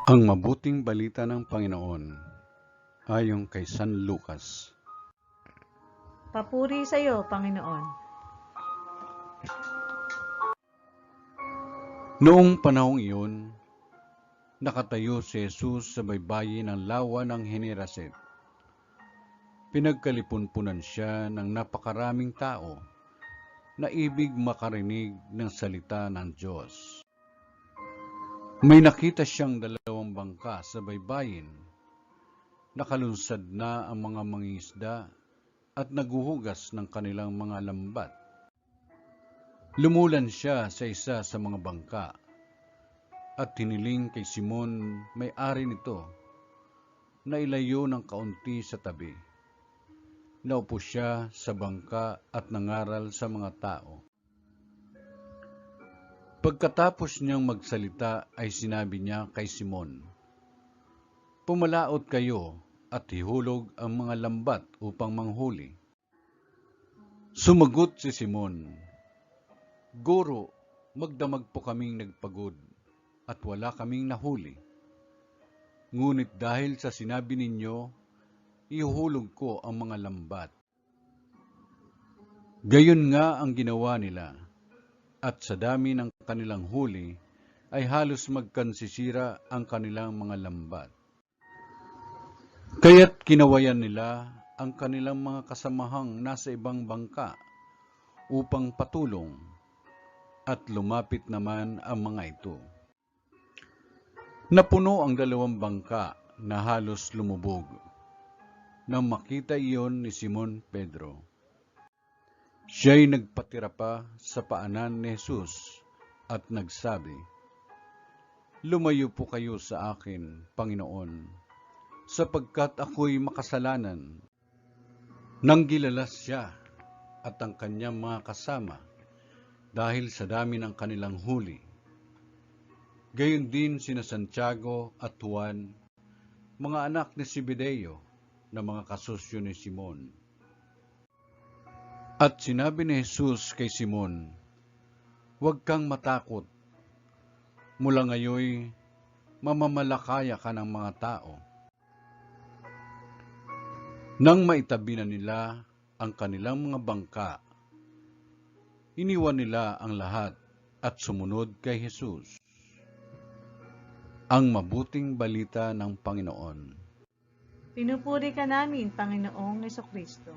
Ang mabuting balita ng Panginoon ayon kay San Lucas. Papuri sa iyo, Panginoon. Noong panahong iyon, nakatayo si Jesus sa baybayin ng lawa ng Generaset. Pinagkalipunpunan siya ng napakaraming tao na ibig makarinig ng salita ng Diyos. May nakita siyang dalawang bangka sa baybayin. Nakalunsad na ang mga mangingisda at naguhugas ng kanilang mga lambat. Lumulan siya sa isa sa mga bangka at hiniling kay Simon, may-ari nito, na ilayo ng kaunti sa tabi. Naupo siya sa bangka at nangaral sa mga tao. Pagkatapos niyang magsalita ay sinabi niya kay Simon, "Pumalaot kayo at ihulog ang mga lambat upang manghuli." Sumagot si Simon, "Guro, magdamag po kaming nagpagod at wala kaming nahuli. Ngunit dahil sa sinabi ninyo, ihulog ko ang mga lambat." Gayon nga ang ginawa nila, at sa dami ng kanilang huli ay halos magkansisira ang kanilang mga lambat. Kaya't kinawayan nila ang kanilang mga kasamahang nasa ibang bangka upang patulong, at lumapit naman ang mga ito. Napuno ang dalawang bangka na halos lumubog. Nang makita iyon ni Simon Pedro, siya'y nagpatira pa sa paanan ni Jesus at nagsabi, "Lumayo po kayo sa akin, Panginoon, sapagkat ako'y makasalanan." Nang gilalas siya at ang kanyang mga kasama dahil sa dami ng kanilang huli. Gayon din sina Santiago at Juan, mga anak ni Zebedeo na mga kasusyo ni Simon. At sinabi ni Jesus kay Simon, "Huwag kang matakot. Mula ngayoy, mamamalakaya ka ng mga tao." Nang maitabi na nila ang kanilang mga bangka, iniwan nila ang lahat at sumunod kay Jesus. Ang mabuting balita ng Panginoon. Pinupuri ka namin, Panginoong Jesucristo.